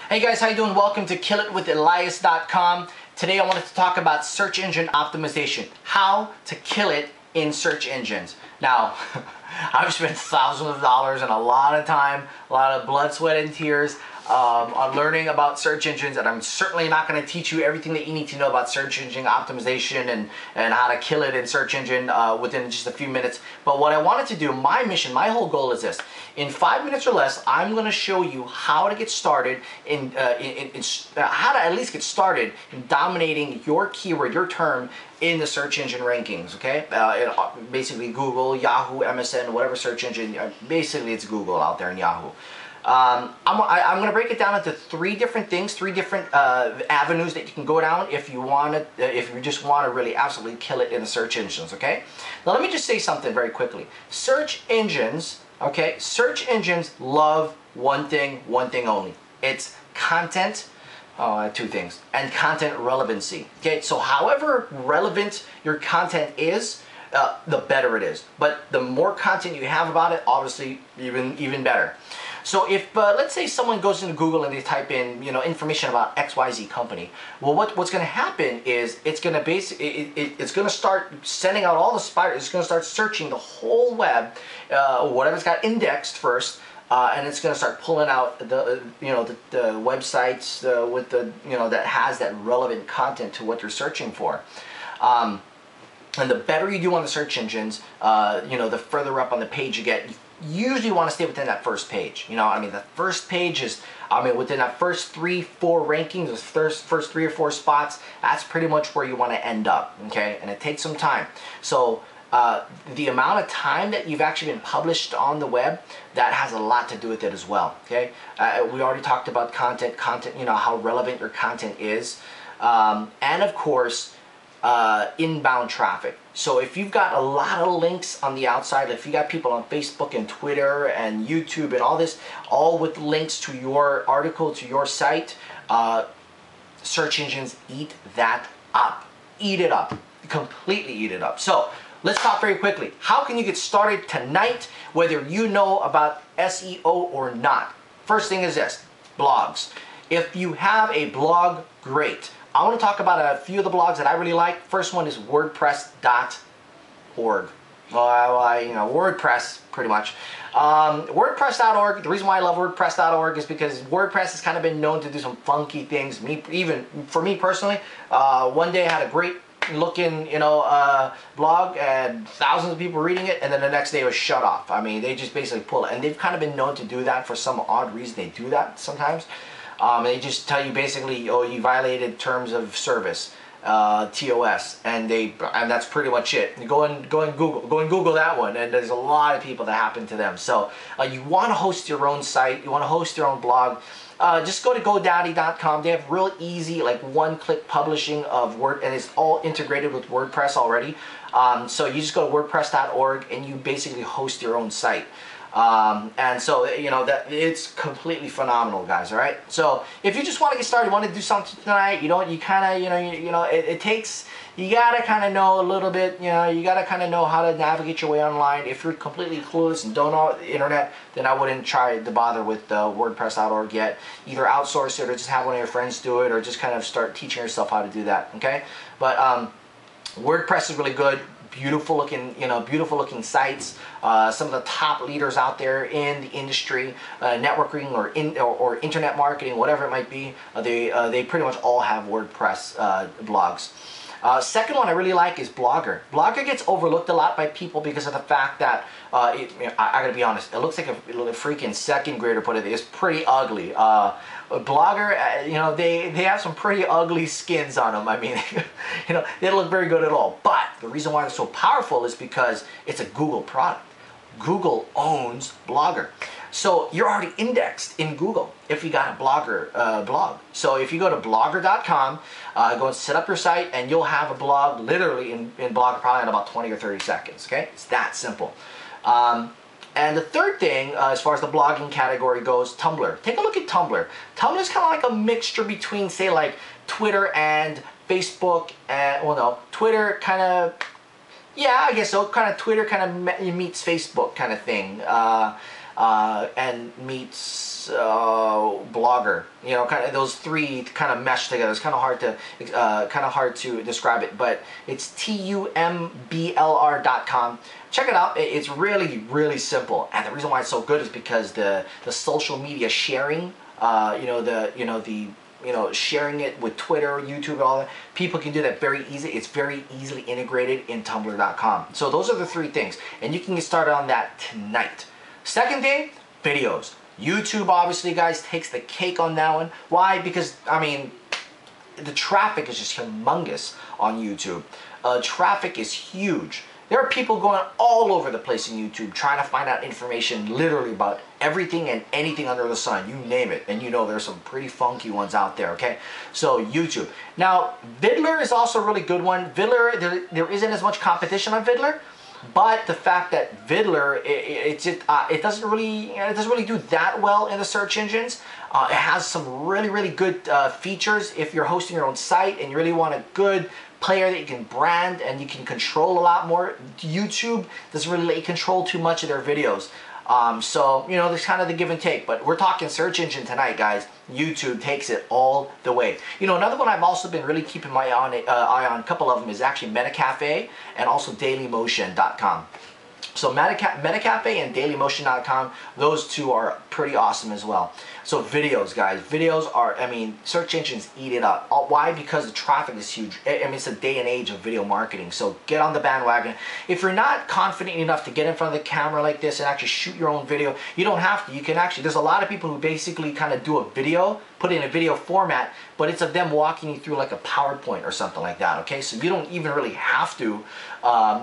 Hey guys, how you doing? Welcome to killitwithelias.com. Today I wanted to talk about search engine optimization. How to kill it in search engines. Now, I've spent thousands of dollars and a lot of time, a lot of blood, sweat, and tears on learning about search engines, and I'm certainly not going to teach you everything that you need to know about search engine optimization and how to kill it in search engine within just a few minutes. But what I wanted to do, my mission, my whole goal is this. In 5 minutes or less, I'm going to show you how to get started in how to at least get started in dominating your keyword, your term in the search engine rankings, okay? Basically Google, Yahoo, MSN, whatever search engine, basically it's Google out there in Yahoo. I'm going to break it down into three different things, three different avenues that you can go down if you want to, if you just want to really absolutely kill it in the search engines, okay? Now let me just say something very quickly. Search engines, okay? Search engines love one thing only. It's content. Two things, and content relevancy. Okay, so however relevant your content is, the better it is. But the more content you have about it, obviously, even better. So if let's say someone goes into Google and they type in, information about XYZ company, well, what's going to happen is it's going to it's going to start sending out all the spiders. It's going to start searching the whole web, whatever's got indexed first. And it's going to start pulling out the websites with that has that relevant content to what you're searching for. And the better you do on the search engines, the further up on the page you get. You usually want to stay within that first page. The first page is, within that first 3-4 rankings, those first 3 or 4 spots, that's pretty much where you want to end up, okay? And it takes some time. So the amount of time that you've actually been published on the web, that has a lot to do with it as well, okay? We already talked about content, how relevant your content is, and of course, inbound traffic. So if you've got a lot of links on the outside, if you got people on Facebook and Twitter and YouTube and all this, all with links to your article, to your site, search engines eat that up. Eat it up. Completely eat it up. So let's talk very quickly. How can you get started tonight, whether you know about SEO or not? First thing is this, blogs. If you have a blog, great. I want to talk about a few of the blogs that I really like. First one is WordPress.org. WordPress, pretty much. WordPress.org, the reason why I love WordPress.org is because WordPress has kind of been known to do some funky things. Even for me personally, one day I had a great looking, blog and thousands of people reading it, and then the next day it was shut off. They just basically pull it, and they've kind of been known to do that for some odd reason. They do that sometimes. They just tell you basically, oh, you violated terms of service, TOS, and that's pretty much it. Go and Google that one, and there's a lot of people that happen to them. So you want to host your own site, you want to host your own blog. Just go to GoDaddy.com. They have real easy, like one-click publishing of Word, and it's all integrated with WordPress already. So you just go to WordPress.org and you basically host your own site. And so, that it's completely phenomenal, guys, all right? So if you just want to get started, you want to do something tonight, you kind of, it takes, you got to kind of know a little bit, you got to kind of know how to navigate your way online. If you're completely clueless and don't know the internet, then I wouldn't try to bother with WordPress.org yet. Either outsource it or just have one of your friends do it, or just kind of start teaching yourself how to do that, okay? But WordPress is really good. Beautiful looking sites. Some of the top leaders out there in the industry, networking or internet marketing, whatever it might be. They pretty much all have WordPress blogs. Second one I really like is Blogger. Blogger gets overlooked a lot by people because of the fact that I gotta be honest, it looks like a freaking second grader put it. It's pretty ugly. Blogger, they have some pretty ugly skins on them. They don't look very good at all. But the reason why they're so powerful is because it's a Google product. Google owns Blogger. So you're already indexed in Google if you got a Blogger blog. So if you go to blogger.com, go and set up your site, and you'll have a blog literally in Blogger probably in about 20 or 30 seconds, okay? It's that simple. And the third thing, as far as the blogging category goes, Tumblr. Take a look at Tumblr. Tumblr is kind of like a mixture between, say, like Twitter and Facebook, and, well, no, Twitter kind of, yeah, I guess so, kind of Twitter kind of meets Facebook kind of thing. and meets blogger. You know, kind of those three kind of mesh together. It's kind of hard to describe it, but it's TUMBLR.com. Check it out. It's really, really simple, and the reason why it's so good is because the social media sharing, sharing it with Twitter, YouTube, all that, people can do that very easy. It's very easily integrated in Tumblr.com. So those are the three things, and you can get started on that tonight. Second thing, videos. YouTube, obviously, guys, takes the cake on that one. Why? Because, I mean, the traffic is just humongous on YouTube. Traffic is huge. There are people going all over the place in YouTube trying to find out information literally about everything and anything under the sun. You name it. And you know there's some pretty funky ones out there, okay? So YouTube. Now, Vidler is also a really good one. Vidler, there isn't as much competition on Vidler. But the fact that Vidler, it doesn't really do that well in the search engines. It has some really good features if you're hosting your own site and you really want a good player that you can brand and you can control a lot more. YouTube doesn't really let you control too much of their videos. So, you know, there's kind of the give and take, but we're talking search engine tonight, guys. YouTube takes it all the way. You know, another one I've also been really keeping my eye on, a couple of them, is actually MetaCafe and also DailyMotion.com. So MetaCafe and DailyMotion.com, those two are pretty awesome as well. So videos, guys. Videos are, I mean, search engines eat it up. Why? Because the traffic is huge. I mean, it's a day and age of video marketing. So get on the bandwagon. If you're not confident enough to get in front of the camera like this and actually shoot your own video, you don't have to. You can actually, there's a lot of people who basically kind of do a video, put it in a video format, but it's of them walking you through like a PowerPoint or something like that, okay? So you don't even really have to,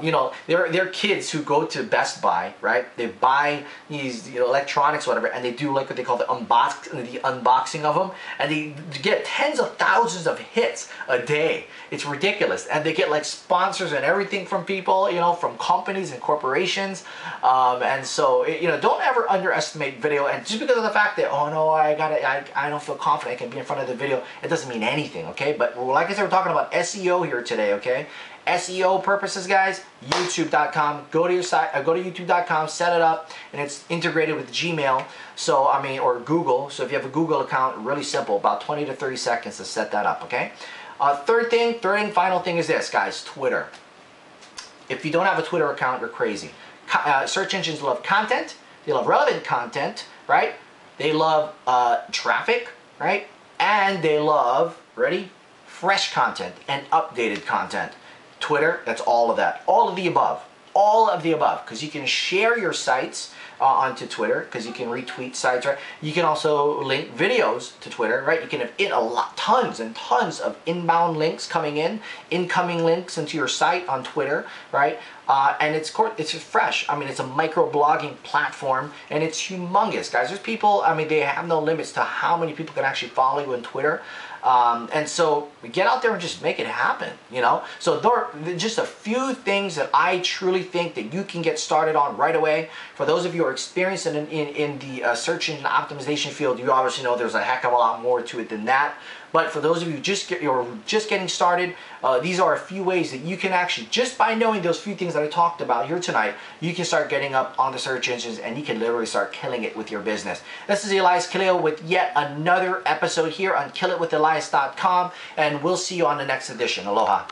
you know, there are kids who go to Best Buy, right? They buy these, you know, electronics, whatever, and they do like what they call the unboxing of them, and they get tens of thousands of hits a day. It's ridiculous, and they get like sponsors and everything from people, you know, from companies and corporations, and so, you know, don't ever underestimate video. And just because of the fact that, oh no, I don't feel confident I can be in front of the video, it doesn't mean anything, okay? But like I said, we're talking about SEO here today, okay? SEO purposes, guys, YouTube.com. Go to your site, go to YouTube.com, set it up, and it's integrated with Gmail. So, I mean, or Google. So if you have a Google account, really simple, about 20 to 30 seconds to set that up, okay? Third and final thing is this, guys, Twitter. If you don't have a Twitter account, you're crazy. Search engines love content. They love relevant content, right? They love traffic, right? And they love, ready? Fresh content and updated content. Twitter, that's all of that. All of the above. All of the above. Because you can share your sites onto Twitter, because you can retweet sites, right? You can also link videos to Twitter, right? You can have tons and tons of inbound links coming in, incoming links into your site on Twitter, right? And it's fresh. I mean, it's a micro-blogging platform, and it's humongous, guys. There's people, I mean, they have no limits to how many people can actually follow you on Twitter. And so get out there and just make it happen, you know? So there are just a few things that I truly think that you can get started on right away. For those of you who are experienced in the search engine optimization field, you obviously know there's a heck of a lot more to it than that. But for those of you who are just getting started, these are a few ways that you can actually, just by knowing those few things that I talked about here tonight, you can start getting up on the search engines and you can literally start killing it with your business. This is Elias Kaleo with yet another episode here on KillItWithElias.com, and we'll see you on the next edition. Aloha.